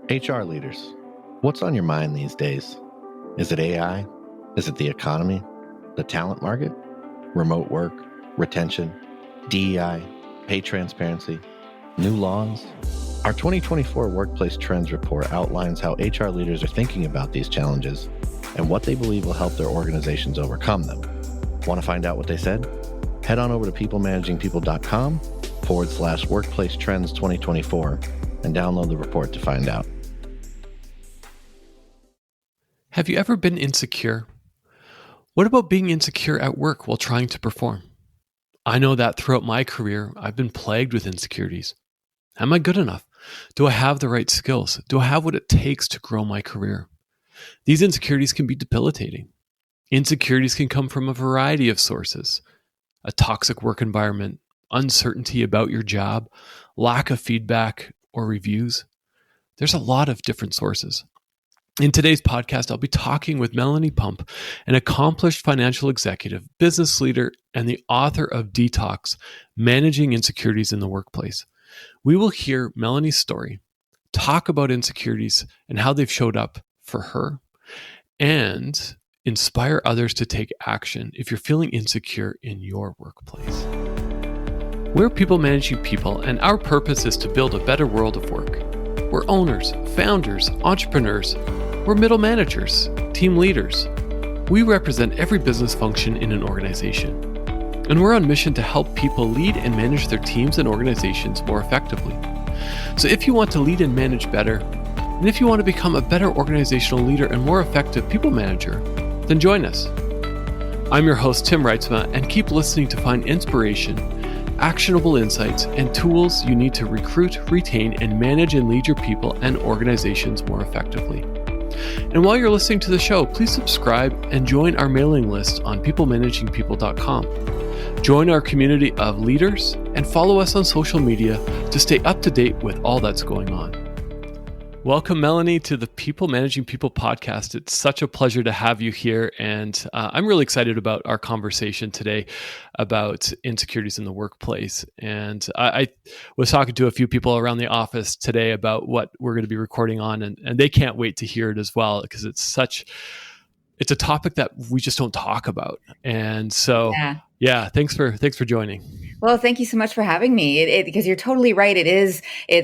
HR leaders, what's on your mind these days? Is it AI? Is it the economy? The talent market? Remote work? Retention? DEI? Pay transparency? New laws? Our 2024 Workplace Trends Report outlines how HR leaders are thinking about these challenges and what they believe will help their organizations overcome them. Want to find out what they said? Head on over to peoplemanagingpeople.com/Workplace Trends 2024 and download the report to find out. Have you ever been insecure? What about being insecure at work while trying to perform? I know that throughout my career, I've been plagued with insecurities. Am I good enough? Do I have the right skills? Do I have what it takes to grow my career? These insecurities can be debilitating. Insecurities can come from a variety of sources: a toxic work environment, uncertainty about your job, lack of feedback or reviews. There's a lot of different sources. In today's podcast, I'll be talking with Melanie Pump, an accomplished financial executive, business leader, and the author of DETOX, Managing Insecurities in the Workplace. We will hear Melanie's story, talk about insecurities and how they've showed up for her, and inspire others to take action if you're feeling insecure in your workplace. We're People Managing People, and our purpose is to build a better world of work. We're owners, founders, entrepreneurs. We're middle managers, team leaders. We represent every business function in an organization. And we're on mission to help people lead and manage their teams and organizations more effectively. So if you want to lead and manage better, and if you want to become a better organizational leader and more effective people manager, then join us. I'm your host, Tim Reitzma, and keep listening to find inspiration, actionable insights, and tools you need to recruit, retain, and manage and lead your people and organizations more effectively. And while you're listening to the show, please subscribe and join our mailing list on peoplemanagingpeople.com. Join our community of leaders and follow us on social media to stay up to date with all that's going on. Welcome, Melanie, to the People Managing People podcast. It's such a pleasure to have you here, and I'm really excited about our conversation today about insecurities in the workplace. And I was talking to a few people around the office today about what we're going to be recording on, and they can't wait to hear it as well, because it's a topic that we just don't talk about. And so, yeah, thanks for joining. Well, thank you so much for having me. Because you're totally right. It's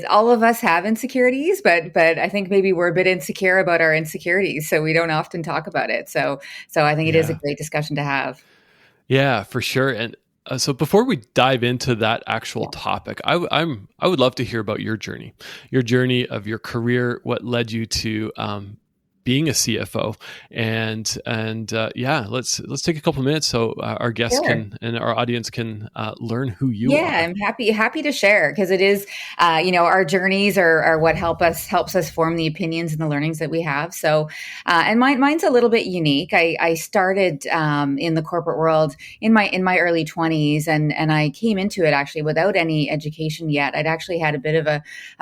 all of us have insecurities, but I think maybe we're a bit insecure about our insecurities, so we don't often talk about it. So I think it is a great discussion to have. Yeah, for sure. And so before we dive into that actual topic, I would love to hear about your journey of your career, what led you to being a CFO, and let's take a couple of minutes so our guests can and our audience can learn who you are. Yeah, I'm happy to share, because it is our journeys are what helps us form the opinions and the learnings that we have. So and mine's a little bit unique. I started in the corporate world in my early 20s, and I came into it actually without any education yet. I'd actually had a bit of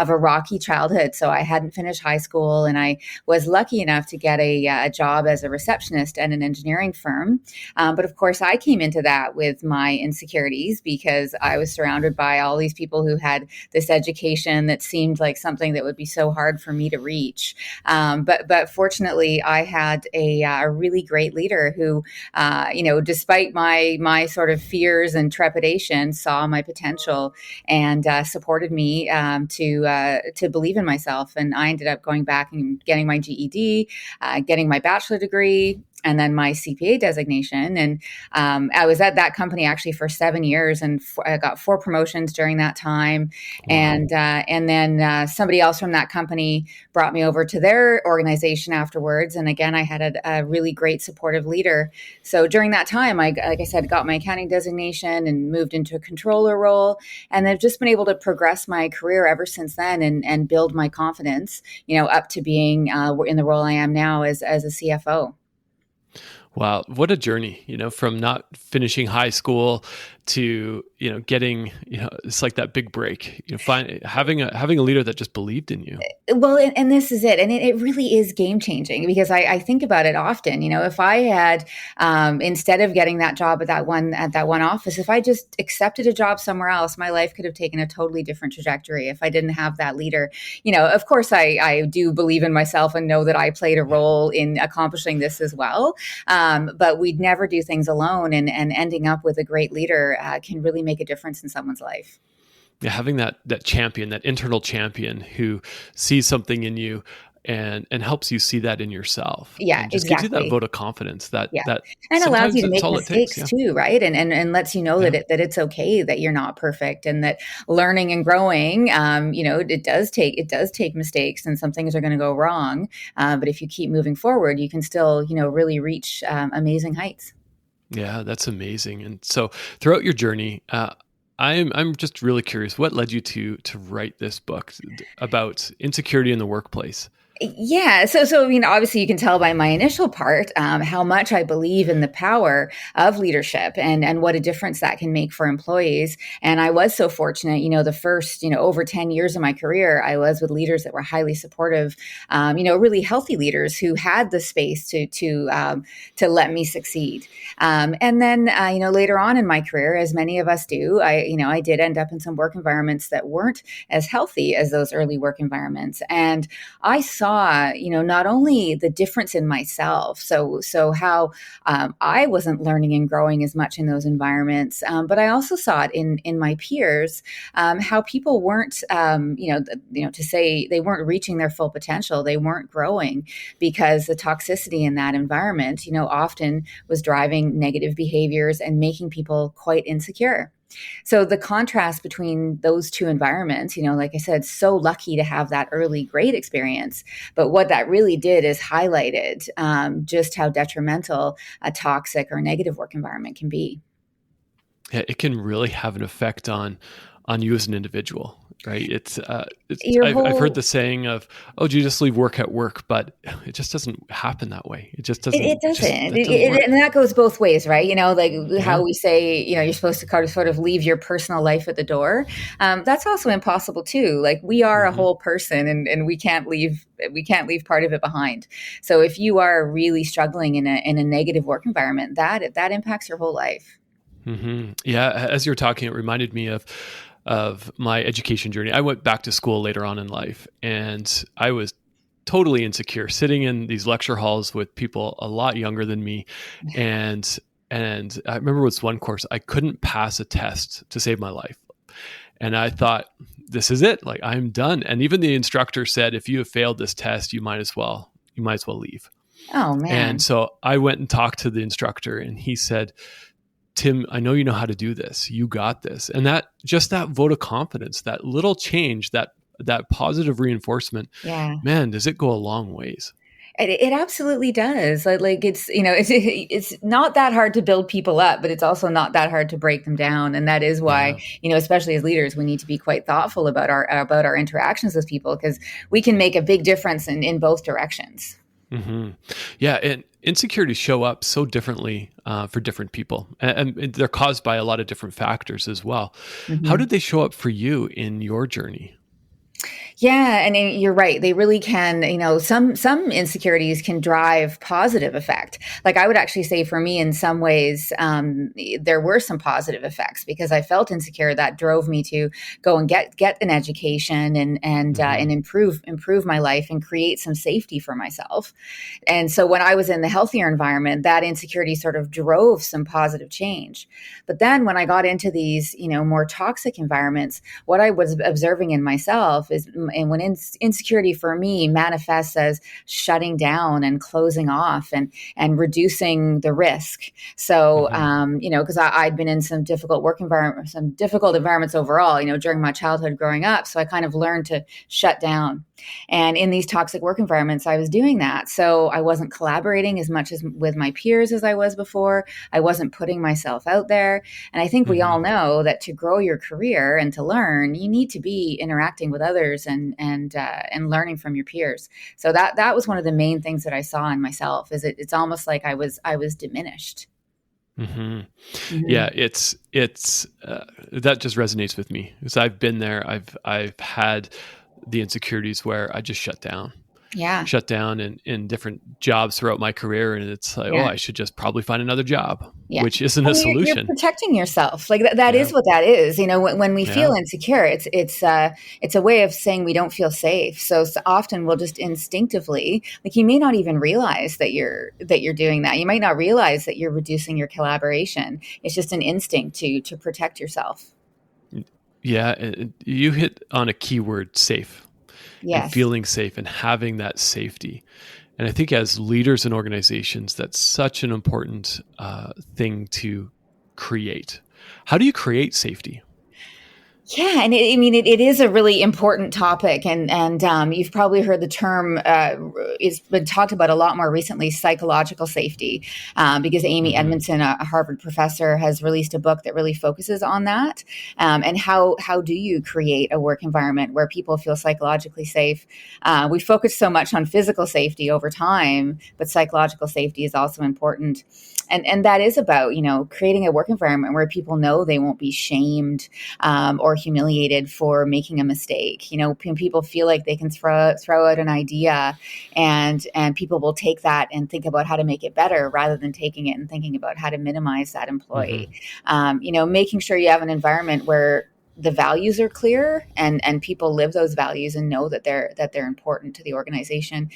a rocky childhood, so I hadn't finished high school, and I was lucky enough to get a job as a receptionist at an engineering firm. But of course, I came into that with my insecurities, because I was surrounded by all these people who had this education that seemed like something that would be so hard for me to reach. But fortunately, I had a really great leader who, despite my sort of fears and trepidation, saw my potential and supported me to believe in myself. And I ended up going back and getting my GED, getting my bachelor degree, and then my CPA designation. And I was at that company actually for 7 years, and I got 4 promotions during that time. Wow. And then somebody else from that company brought me over to their organization afterwards. And again, I had a really great supportive leader. So during that time, like I said, got my accounting designation and moved into a controller role. And I've just been able to progress my career ever since then and build my confidence, up to being in the role I am now as a CFO. Wow, what a journey, from not finishing high school to, getting, it's like that big break, having a leader that just believed in you. Well, and this is it. And it really is game changing, because I think about it often. If I had, instead of getting that job at that one office, if I just accepted a job somewhere else, my life could have taken a totally different trajectory if I didn't have that leader. Of course, I do believe in myself and know that I played a role in accomplishing this as well. But we'd never do things alone, and ending up with a great leader can really make a difference in someone's life. Yeah, having that champion, that internal champion who sees something in you and helps you see that in yourself. Yeah, and just exactly. gives you that vote of confidence that and allows you to it's make mistakes too, right? And lets you know that it's okay, that you're not perfect, and that learning and growing, it does take mistakes, and some things are going to go wrong. But if you keep moving forward, you can still, really reach amazing heights. Yeah, that's amazing. And so throughout your journey, I'm just really curious, what led you to write this book about insecurity in the workplace? Yeah. So, obviously you can tell by my initial part, how much I believe in the power of leadership and what a difference that can make for employees. And I was so fortunate, the first, over 10 years of my career, I was with leaders that were highly supportive, really healthy leaders who had the space to let me succeed. And then, later on in my career, as many of us do, I did end up in some work environments that weren't as healthy as those early work environments. And I saw, not only the difference in myself, so how I wasn't learning and growing as much in those environments, but I also saw it in my peers, how people weren't, to say they weren't reaching their full potential, they weren't growing, because the toxicity in that environment, often was driving negative behaviors and making people quite insecure. So the contrast between those two environments, like I said, so lucky to have that early great experience. But what that really did is highlighted just how detrimental a toxic or negative work environment can be. Yeah, it can really have an effect on you as an individual, right? I've heard the saying of, "Oh, do you just leave work at work?" But it just doesn't happen that way. It just doesn't. It doesn't. Work. And that goes both ways, right? How we say, you're supposed to kind of sort of leave your personal life at the door. That's also impossible too. Like, we are a whole person, and we can't leave part of it behind. So if you are really struggling in a negative work environment, that impacts your whole life. Mm-hmm. Yeah, as you're talking, it reminded me of my education journey. I went back to school later on in life, and I was totally insecure, sitting in these lecture halls with people a lot younger than me. And I remember with one course, I couldn't pass a test to save my life. And I thought, this is it. Like, I'm done. And even the instructor said, if you have failed this test, you might as well leave. Oh, man. And so I went and talked to the instructor, and he said, Tim, I know you know how to do this. You got this. And that vote of confidence, that little change, that positive reinforcement, man, does it go a long ways? It absolutely does. Like it's not that hard to build people up, but it's also not that hard to break them down. And that is why, especially as leaders, we need to be quite thoughtful about our interactions with people, because we can make a big difference in both directions. Mm-hmm. Yeah, and insecurities show up so differently for different people, and they're caused by a lot of different factors as well. Mm-hmm. How did they show up for you in your journey? Yeah, and you're right. They really can, some insecurities can drive positive effect. Like, I would actually say for me, in some ways, there were some positive effects, because I felt insecure. That drove me to go and get an education and improve my life and create some safety for myself. And so when I was in the healthier environment, that insecurity sort of drove some positive change. But then when I got into these, more toxic environments, what I was observing in myself is, and when insecurity for me manifests as shutting down and closing off and reducing the risk. So, because I'd been in some difficult work environments, some difficult environments overall, during my childhood growing up. So I kind of learned to shut down. And in these toxic work environments, I was doing that. So I wasn't collaborating as much as with my peers as I was before. I wasn't putting myself out there. And I think we all know that to grow your career and to learn, you need to be interacting with others and learning from your peers. So that was one of the main things that I saw in myself. Is it's almost like I was diminished. Hmm. Mhm. Yeah, it's that just resonates with me because I've been there. I've had the insecurities where I just Yeah. shut down in different jobs throughout my career, and it's like, oh, Yeah. I should just probably find another job, Yeah. which isn't a And you're solution. protecting yourself. Like that Yeah, is what that is. When we yeah. feel insecure, it's a way of saying we don't feel safe. So often we'll just instinctively, like you may not even realize that you're doing that. You might not realize that you're reducing your collaboration. It's just an instinct to protect yourself. Yeah, you hit on a keyword: safe, and Yes. feeling safe and having that safety. And I think as leaders in organizations, that's such an important thing to create. How do you create safety? Yeah, and it is a really important topic, and you've probably heard the term. It's been talked about a lot more recently, psychological safety, because Amy Hmm. Edmondson, a Harvard professor, has released a book that really focuses on that. And how do you create a work environment where people feel psychologically safe? We focus so much on physical safety over time, but psychological safety is also important. And that is about creating a work environment where people know they won't be shamed or humiliated for making a mistake. People feel like they can throw out an idea, and people will take that and think about how to make it better rather than taking it and thinking about how to minimize that Hmm. employee. Making sure you have an environment where the values are clear and people live those values and know that they're important to the organization.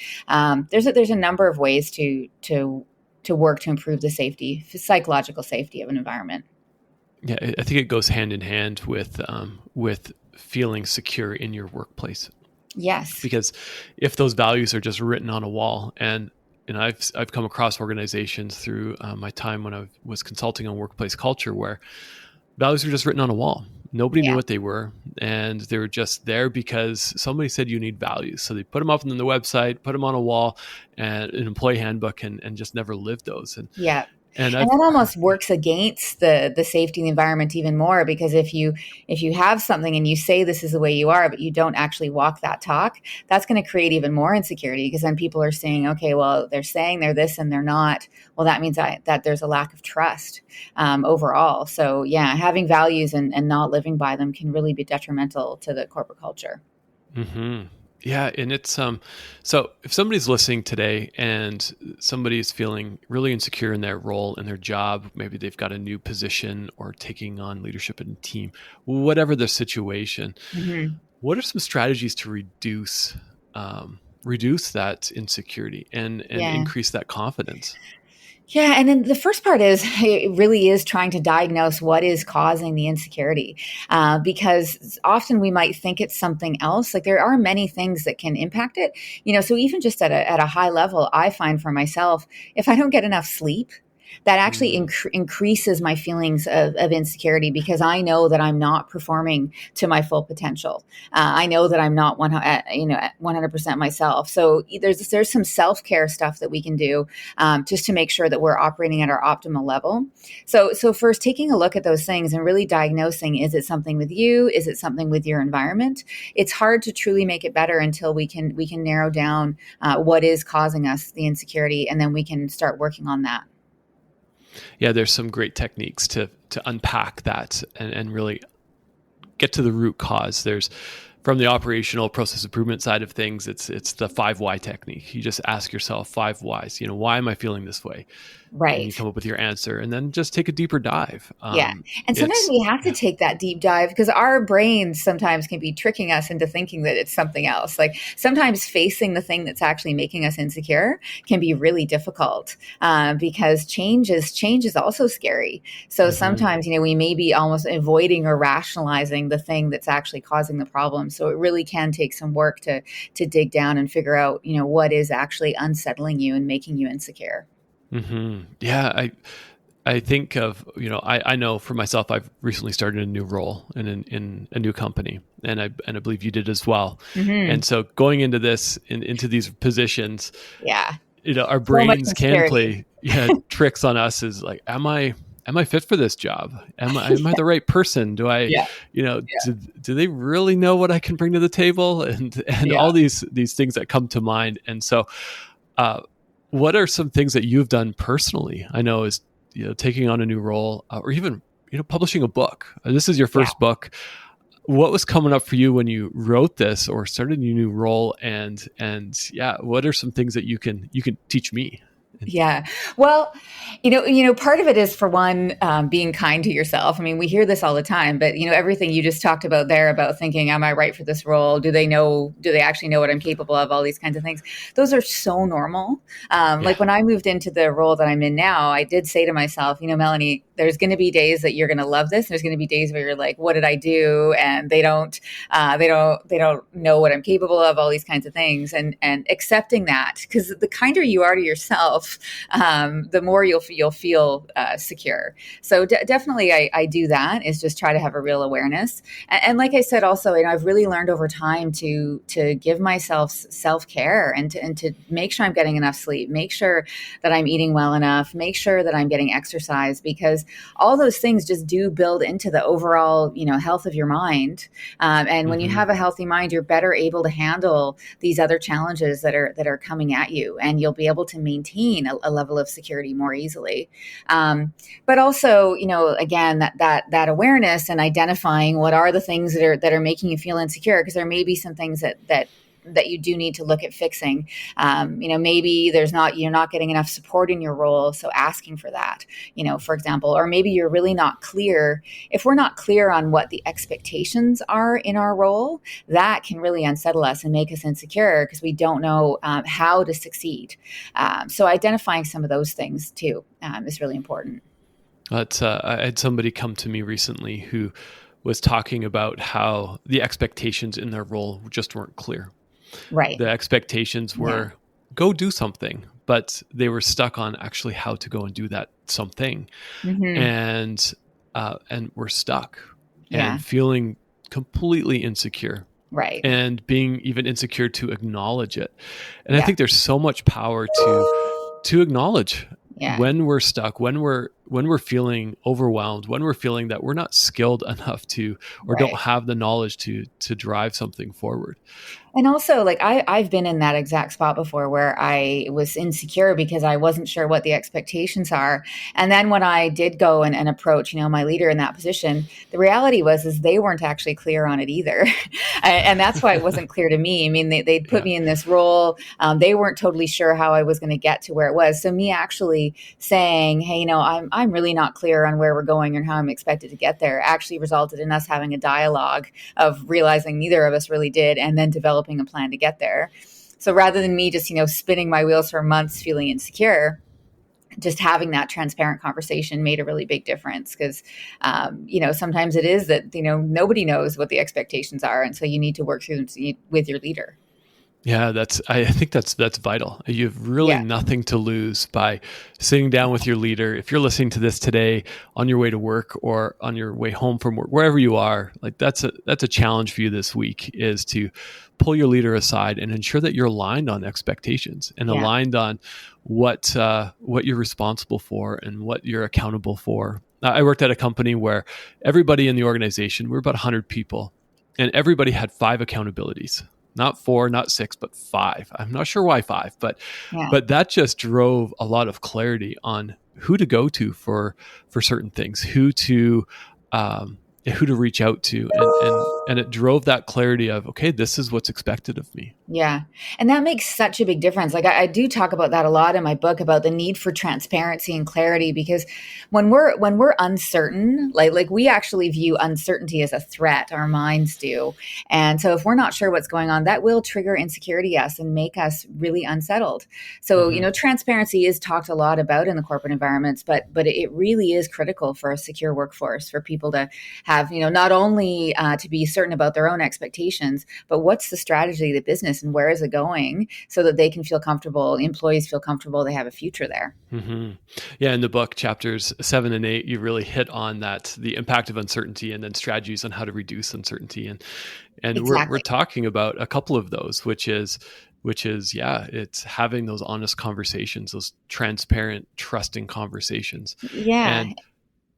There's a number of ways to work to improve the psychological safety of an environment. Yeah, I think it goes hand in hand with feeling secure in your workplace. Yes. Because if those values are just written on a wall, and I've come across organizations through my time when I was consulting on workplace culture where values were just written on a wall. Nobody knew Yeah. what they were, and they were just there because somebody said you need values. So they put them up on the website, put them on a wall, and an employee handbook, and just never lived those. Yeah. And And I've that almost works against the safety of the environment even more, because if you have something and you say this is the way you are, but you don't actually walk that talk, that's going to create even more insecurity, because then people are saying, okay, well, they're saying they're this and they're not. Well, that means that there's a lack of trust overall. So yeah, having values and not living by them can really be detrimental to the corporate culture. hmm. Yeah, and it's so if somebody's listening today and somebody is feeling really insecure in their role in their job, maybe they've got a new position or taking on leadership in a team, whatever the situation, Mhm. what are some strategies to reduce that insecurity and Yeah. increase that confidence? Yeah, and then the first part is it really is trying to diagnose what is causing the insecurity, because often we might think it's something else. Like there are many things that can impact it. So even just at a high level, I find for myself, if I don't get enough sleep, that actually Mm, increases my feelings of insecurity, because I know that I'm not performing to my full potential. I know that I'm not 100% myself. So there's some self care stuff that we can do, just to make sure that we're operating at our optimal level. So first, taking a look at those things and really diagnosing: is it something with you? Is it something with your environment? It's hard to truly make it better until we can narrow down what is causing us the insecurity, and then we can start working on that. yeah, there's some great techniques to unpack that and really get to the root cause. There's from the operational process improvement side of things, it's the 5 why technique. You just ask yourself 5 whys. Why am I feeling this way? And Right. you come up with your answer, and then just take a deeper dive. Yeah. And sometimes It's we have to yeah, take that deep dive, because our brains sometimes can be tricking us into thinking that it's something else. Like sometimes facing the thing that's actually making us insecure can be really difficult, because change is also scary. So hmm. sometimes, we may be almost avoiding or rationalizing the thing that's actually causing the problem. So it really can take some work to dig down and figure out, what is actually unsettling you and making you insecure. Hmm. Yeah, I think of I know for myself I've recently started a new role in a new company, and I believe you did as well. Hmm. And so going into into these positions, Yeah. our So much brains can insecurity. play tricks on us. Is like, am I fit for this job? Am I the right person? Do I, Yeah. do they really know what I can bring to the table? And Yeah. all these things that come to mind. And so, uh, what are some things that you've done personally? I know is taking on a new role, or even publishing a book. This is your first book. What was coming up for you when you wrote this or started a new role? And what are some things that you can teach me? Yeah. Well, part of it is, for one, being kind to yourself. I mean, we hear this all the time, but everything you just talked about there about thinking, am I right for this role? Do they actually know what I'm capable of? All these kinds of things. Those are so normal. Like when I moved into the role that I'm in now, I did say to myself, Melanie, there's going to be days that you're going to love this. There's going to be days where you're like, what did I do? And they don't know what I'm capable of, all these kinds of things. And accepting that, because the kinder you are to yourself, the more you'll feel secure. So definitely I do that, is just try to have a real awareness. And like I said, also, I've really learned over time to give myself self-care and to make sure I'm getting enough sleep, make sure that I'm eating well enough, make sure that I'm getting exercise, because all those things just do build into the overall, health of your mind. And when you have a healthy mind, you're better able to handle these other challenges that are coming at you, and you'll be able to maintain a level of security more easily. But also, again, that awareness and identifying what are the things that are making you feel insecure, because there may be some things that you do need to look at fixing. Maybe you're not getting enough support in your role. So asking for that, for example, or maybe you're really not clear. If we're not clear on what the expectations are in our role, that can really unsettle us and make us insecure, because we don't know how to succeed. So identifying some of those things too is really important. I had somebody come to me recently who was talking about how the expectations in their role just weren't clear. Right. The expectations were go do something, but they were stuck on actually how to go and do that something. And we're stuck and feeling completely insecure. Right. And being even insecure to acknowledge it. And I think there's so much power to acknowledge when we're stuck, when we're feeling overwhelmed, when we're feeling that we're not skilled enough to, or don't have the knowledge to drive something forward. And also, like, I've been in that exact spot before where I was insecure because I wasn't sure what the expectations are. And then when I did go and approach, my leader in that position, the reality is they weren't actually clear on it either. And that's why it wasn't clear to me. I mean, they'd put me in this role. They weren't totally sure how I was going to get to where it was. So me actually saying, hey, I'm really not clear on where we're going and how I'm expected to get there, actually resulted in us having a dialogue of realizing neither of us really did, and then developing a plan to get there. So rather than me just, spinning my wheels for months feeling insecure, just having that transparent conversation made a really big difference, because, sometimes it is that, nobody knows what the expectations are. And so you need to work through them with your leader. Yeah, I think that's vital. You have really nothing to lose by sitting down with your leader. If you're listening to this today on your way to work or on your way home from work, wherever you are, like that's a challenge for you this week, is to pull your leader aside and ensure that you're aligned on expectations and aligned on what you're responsible for and what you're accountable for. I worked at a company where everybody in the organization, we're about 100 people, and everybody had 5 accountabilities. Not 4, not 6, but 5. I'm not sure why 5, but that just drove a lot of clarity on who to go to for certain things, who to reach out to, and it drove that clarity of, okay, this is what's expected of me. Yeah. And that makes such a big difference. Like I do talk about that a lot in my book, about the need for transparency and clarity, because when we're uncertain, like we actually view uncertainty as a threat, our minds do. And so if we're not sure what's going on, that will trigger insecurity us and make us really unsettled. So, transparency is talked a lot about in the corporate environments, but it really is critical for a secure workforce, for people to have, not only to be certain about their own expectations, but what's the strategy of the business and where is it going, so that they can feel comfortable, employees feel comfortable, they have a future there. Yeah, in the book, chapters 7 and 8, you really hit on that, the impact of uncertainty, and then strategies on how to reduce uncertainty. And exactly. we're talking about a couple of those, which is it's having those honest conversations, those transparent, trusting conversations. Yeah.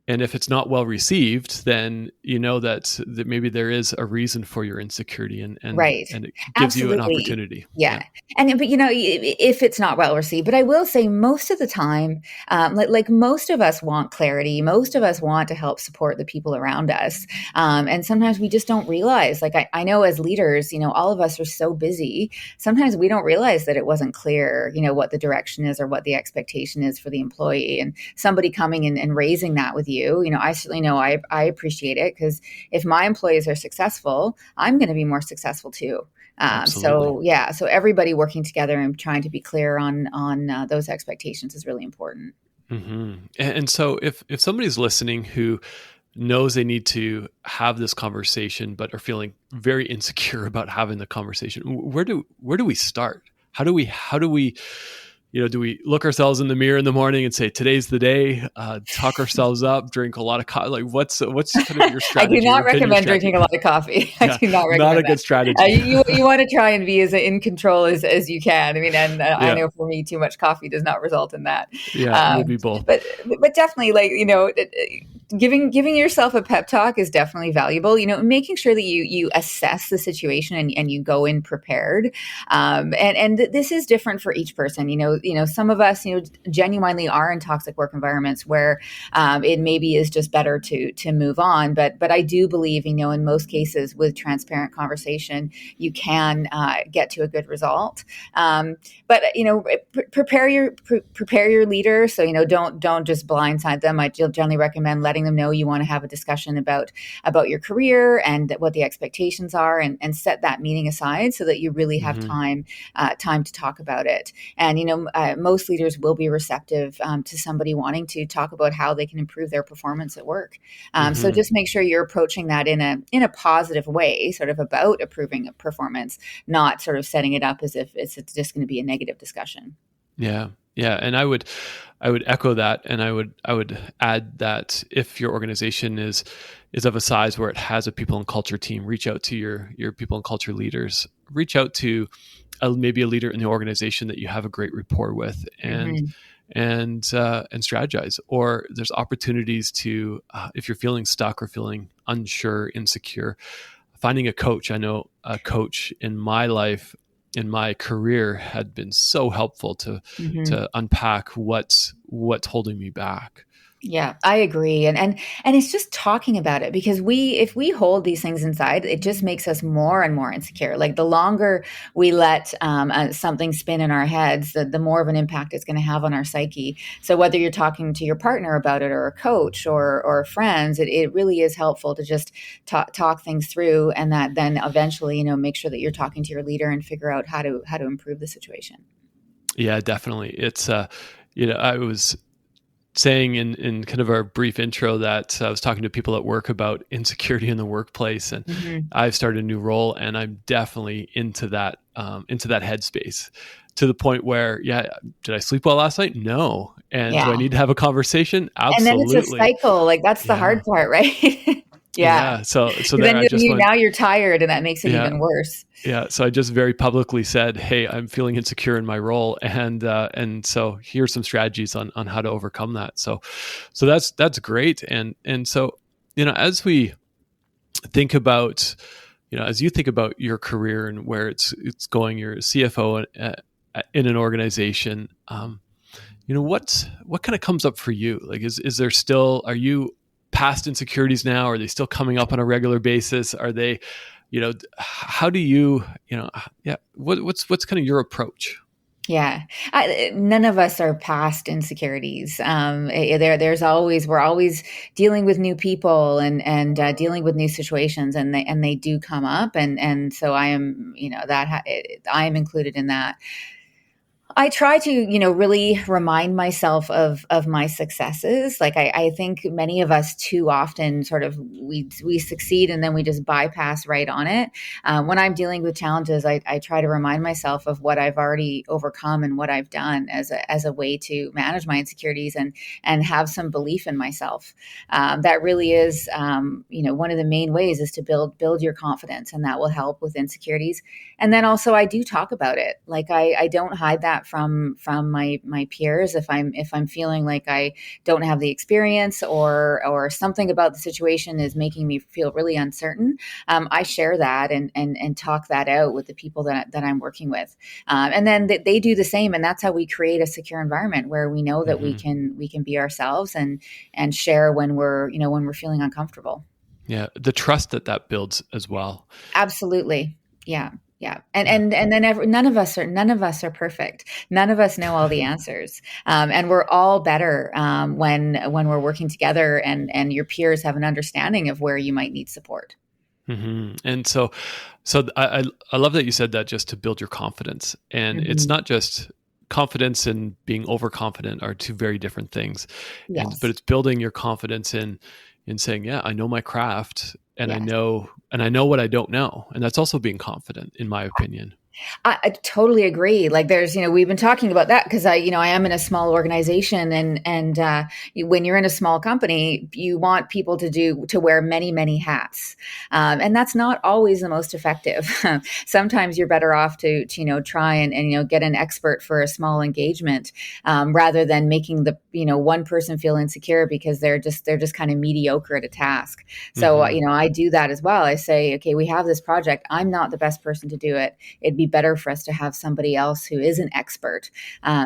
And if it's not well received, then you know that maybe there is a reason for your insecurity, and Right. it gives you an Absolutely. opportunity. Yeah. But if it's not well received, but I will say most of the time, like most of us want clarity. Most of us want to help support the people around us. And sometimes we just don't realize, like I know as leaders, all of us are so busy. Sometimes we don't realize that it wasn't clear, what the direction is or what the expectation is for the employee. And somebody coming in and raising that with you, I certainly know I appreciate it, because if my employees are successful, I'm going to be more successful too. Absolutely. So everybody working together and trying to be clear on those expectations is really important. Mm-hmm. And so if somebody's listening who knows they need to have this conversation, but are feeling very insecure about having the conversation, where do we start? How do we, do we look ourselves in the mirror in the morning and say, today's the day, talk ourselves up, drink a lot of coffee? Like what's kind of your strategy? I do not recommend drinking a lot of coffee. I do not recommend not a that. good strategy. You want to try and be as in control as you can. I know for me, too much coffee does not result in that. Yeah, maybe both. But definitely, giving yourself a pep talk is definitely valuable. Making sure that you assess the situation and you go in prepared. And this is different for each person. Some of us, genuinely are in toxic work environments where it maybe is just better to move on. But I do believe, in most cases with transparent conversation, you can get to a good result. But prepare your leader. So don't just blindside them. I generally recommend letting them know you want to have a discussion about your career and what the expectations are, and set that meeting aside so that you really have time to talk about it. And most leaders will be receptive to somebody wanting to talk about how they can improve their performance at work. So just make sure you're approaching that in a positive way, sort of about improving performance, not sort of setting it up as if it's just going to be a negative discussion. Yeah. And I would echo that. And I would add that if your organization is of a size where it has a people and culture team, reach out to your people and culture leaders, reach out to maybe a leader in the organization that you have a great rapport with, and strategize. Or there's opportunities to, if you're feeling stuck or feeling unsure, insecure, finding a coach. I know a coach in my life, in my career, had been so helpful to unpack what's holding me back. Yeah, I agree. And it's just talking about it, because if we hold these things inside, it just makes us more and more insecure. Like the longer we let something spin in our heads, the more of an impact it's going to have on our psyche. So whether you're talking to your partner about it, or a coach, or friends, it really is helpful to just talk things through, and that then eventually, make sure that you're talking to your leader and figure out how to improve the situation. Yeah, definitely. It's I was saying in kind of our brief intro that I was talking to people at work about insecurity in the workplace, and I've started a new role, and I'm definitely into that headspace, to the point where, did I sleep well last night? No. And do I need to have a conversation? Absolutely. And then it's a cycle. Like that's the hard part, right? Yeah. So then now you're tired, and that makes it even worse. Yeah. So I just very publicly said, hey, I'm feeling insecure in my role. And so here's some strategies on how to overcome that. So that's great. And so, as we think about, as you think about your career and where it's going, you're a CFO in an organization, what kind of comes up for you? Like, is there still, are you past insecurities now? Are they still coming up on a regular basis? Are they, how do you, what's kind of your approach? Yeah, none of us are past insecurities. We're always dealing with new people and dealing with new situations, and they do come up, and so I am, I am included in that. I try to, really remind myself of my successes. Like I think many of us too often sort of we succeed and then we just bypass right on it. When I'm dealing with challenges, I try to remind myself of what I've already overcome and what I've done as a way to manage my insecurities and have some belief in myself. That really is, one of the main ways is to build your confidence, and that will help with insecurities. And then also I do talk about it. Like I don't hide that that from my peers. If I'm feeling like I don't have the experience, or something about the situation is making me feel really uncertain, I share that and talk that out with the people that I'm working with, and then they do the same, and that's how we create a secure environment where we know that we can be ourselves and share when we're feeling uncomfortable. Yeah, the trust that builds as well. Absolutely. Yeah. Yeah. And then none of us are perfect. None of us know all the answers. And we're all better when we're working together and your peers have an understanding of where you might need support. And so I love that you said that, just to build your confidence. And it's not just confidence and being overconfident are two very different things. Yes. But it's building your confidence in saying, yeah, I know my craft, and Yes. I know what I don't know. And that's also being confident, in my opinion. I totally agree. Like we've been talking about that because I am in a small organization, and when you're in a small company, you want people to wear many, many hats. And that's not always the most effective. Sometimes you're better off to try and get an expert for a small engagement, rather than making the, one person feel insecure because they're just kind of mediocre at a task. So, I do that as well. I say, okay, we have this project. I'm not the best person to do it. It'd be better for us to have somebody else who is an expert.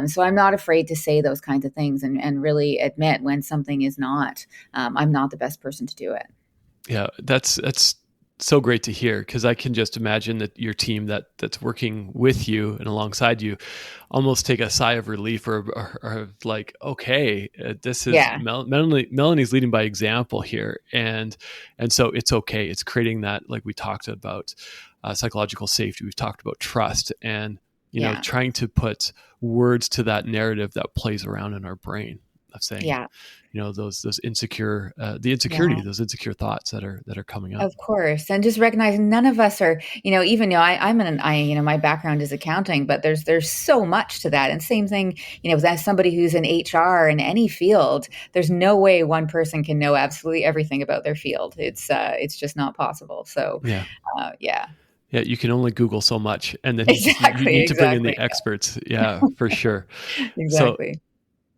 So I'm not afraid to say those kinds of things and really admit when something is not, I'm not the best person to do it. Yeah, that's so great to hear, because I can just imagine that your team that's working with you and alongside you almost take a sigh of relief, or like, okay, this is Melanie's leading by example here, and so it's okay. It's creating that, like we talked about, psychological safety. We've talked about trust, and trying to put words to that narrative that plays around in our brain of saying, those insecure, those insecure thoughts that are coming up. Of course. And just recognizing none of us are, even though my background is accounting, but there's so much to that. And same thing, as somebody who's in HR in any field, there's no way one person can know absolutely everything about their field. It's just not possible. So, yeah, you can only Google so much, and then you need to bring in the experts. Yeah, for sure. Exactly. So,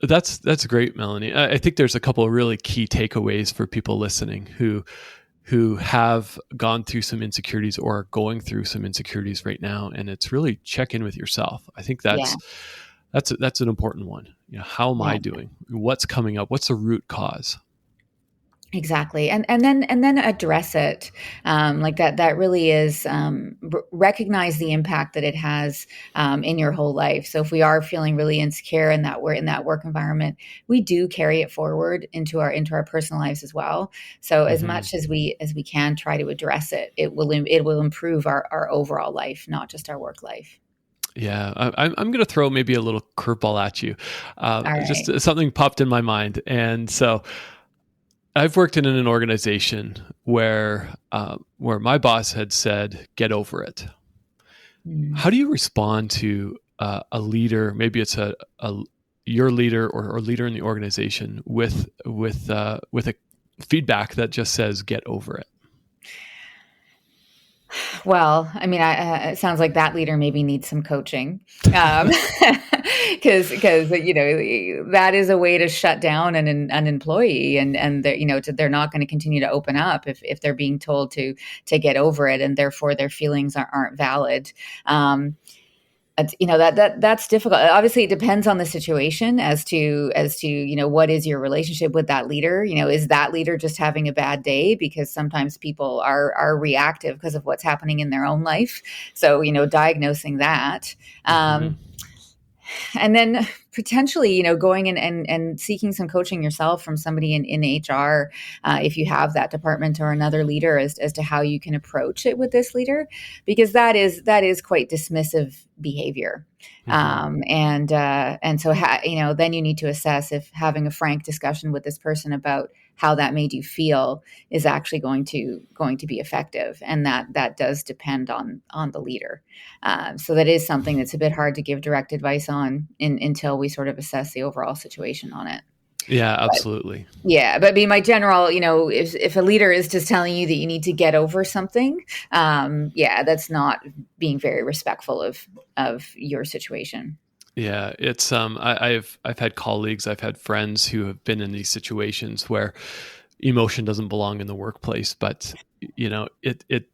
that's great, Melanie. I think there's a couple of really key takeaways for people listening who have gone through some insecurities or are going through some insecurities right now, and it's really check in with yourself. I think that's an important one. How am I doing? What's coming up? What's the root cause? Exactly. And then address it. Like that really is, recognize the impact that it has, in your whole life. So if we are feeling really insecure and that we're in that work environment, we do carry it forward into our personal lives as well. So as much as we can try to address it, it will improve our overall life, not just our work life. Yeah, I'm going to throw maybe a little curveball at you. Just Right. something popped in my mind. And so I've worked in an organization where my boss had said, "Get over it." How do you respond to a leader? Maybe it's your leader or leader in the organization with a feedback that just says, "Get over it." Well, I mean, it sounds like that leader maybe needs some coaching, because that is a way to shut down an employee, and they're not going to continue to open up if they're being told to get over it, and therefore their feelings aren't valid. That's difficult. Obviously, it depends on the situation as to what is your relationship with that leader. Is that leader just having a bad day? Because sometimes people are reactive because of what's happening in their own life. So diagnosing that. And then potentially, going and seeking some coaching yourself from somebody in HR, if you have that department, or another leader, as to how you can approach it with this leader, because that is quite dismissive behavior. And so then you need to assess if having a frank discussion with this person about how that made you feel is actually going to be effective, and that does depend on the leader. So that is something that's a bit hard to give direct advice on until we sort of assess the overall situation on it. Yeah, absolutely. But my general, if a leader is just telling you that you need to get over something, that's not being very respectful of your situation. Yeah, it's I've had colleagues, I've had friends who have been in these situations where emotion doesn't belong in the workplace, but it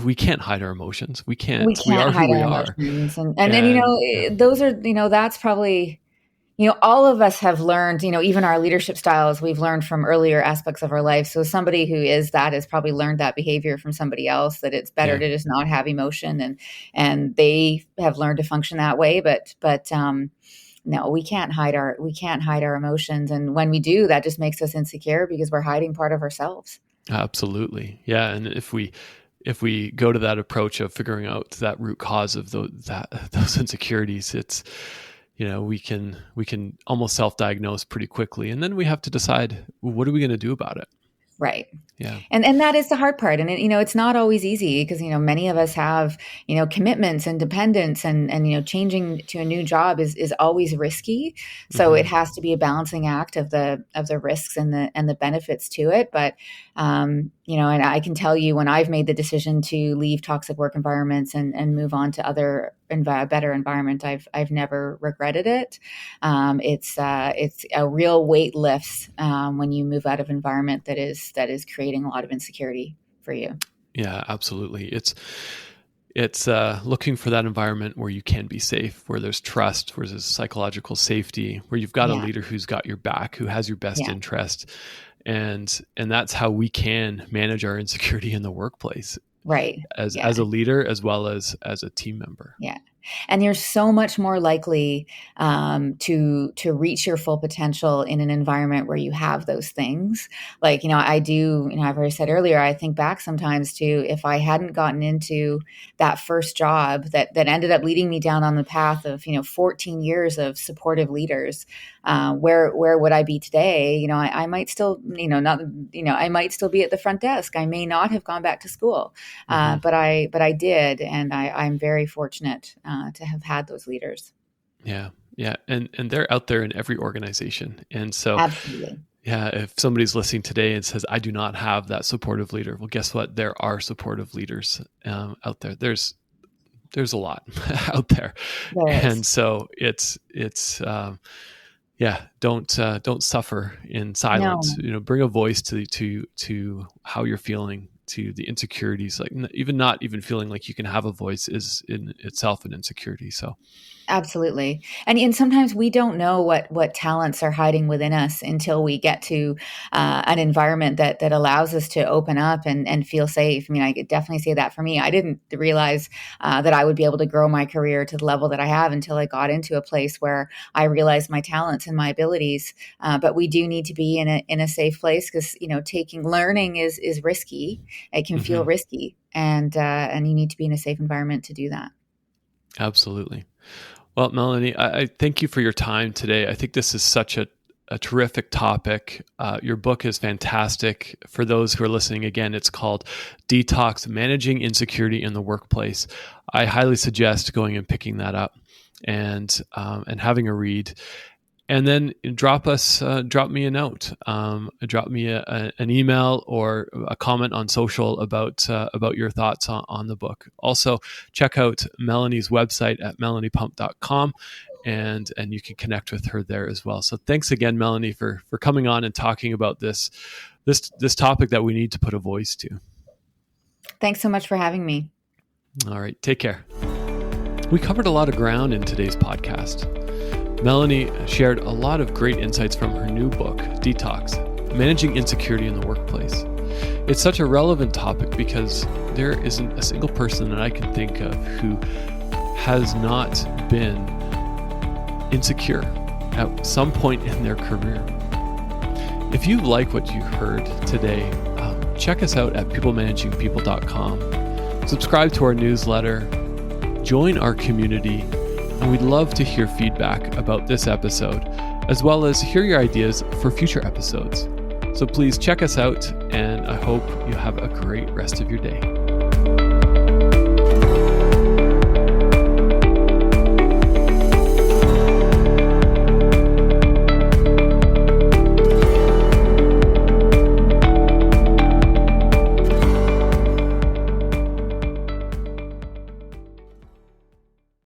we can't hide our emotions. We We can't. We can't are who hide we our are. emotions. And And yeah. those are, that's probably, all of us have learned, even our leadership styles, we've learned from earlier aspects of our life. So somebody who is that has probably learned that behavior from somebody else, that it's better Yeah. to just not have emotion, and they have learned to function that way. But no, we can't hide our emotions. And when we do, that just makes us insecure because we're hiding part of ourselves. Absolutely. Yeah. And if we go to that approach of figuring out that root cause of those insecurities, it's, we can almost self-diagnose pretty quickly. And then we have to decide, well, what are we going to do about it? Right. Yeah. And that is the hard part. And it's not always easy because, many of us have, commitments and dependents, and changing to a new job is always risky. So it has to be a balancing act of the risks and the benefits to it. But, and I can tell you, when I've made the decision to leave toxic work environments and move on to other better environment, I've never regretted it. It's a real weight lifts when you move out of environment that is creating a lot of insecurity for you. Yeah, absolutely. It's looking for that environment where you can be safe, where there's trust, where there's psychological safety, where you've got a Yeah. leader who's got your back, who has your best Yeah. interest. And that's how we can manage our insecurity in the workplace Right. as Yeah. a leader as well as a team member. Yeah. And you're so much more likely to reach your full potential in an environment where you have those things. Like, I do, I've already said earlier, I think back sometimes to, if I hadn't gotten into that first job that ended up leading me down on the path of, 14 years of supportive leaders, where would I be today? I might still, not, I might still be at the front desk. I may not have gone back to school, but I did. And I'm very fortunate to have had those leaders. Yeah. Yeah. And they're out there in every organization. And so, Absolutely. yeah, if somebody's listening today and says, I do not have that supportive leader, well, guess what? There are supportive leaders out there. There's a lot out there. There is. And so it's don't suffer in silence. No. Bring a voice to how you're feeling, to the insecurities. Like not even feeling like you can have a voice is in itself an insecurity. So Absolutely. And sometimes we don't know what talents are hiding within us until we get to an environment that allows us to open up and feel safe. I mean, I could definitely say that for me. I didn't realize that I would be able to grow my career to the level that I have until I got into a place where I realized my talents and my abilities. But we do need to be in a safe place because, learning is risky. It can feel risky, and you need to be in a safe environment to do that. Absolutely. Well, Melanie, I thank you for your time today. I think this is such a terrific topic. Your book is fantastic. For those who are listening, again, it's called DETOX, Managing Insecurity in the Workplace. I highly suggest going and picking that up and having a read. And then drop me a note, drop me an email or a comment on social about your thoughts on the book. Also, check out Melanie's website at melaniepump.com, and you can connect with her there as well. So thanks again, Melanie, for coming on and talking about this topic that we need to put a voice to. Thanks so much for having me. All right, take care. We covered a lot of ground in today's podcast. Melanie shared a lot of great insights from her new book, DETOX, Managing Insecurity in the Workplace. It's such a relevant topic because there isn't a single person that I can think of who has not been insecure at some point in their career. If you like what you heard today, check us out at peoplemanagingpeople.com. Subscribe to our newsletter, join our community, and we'd love to hear feedback about this episode, as well as hear your ideas for future episodes. So please check us out, and I hope you have a great rest of your day.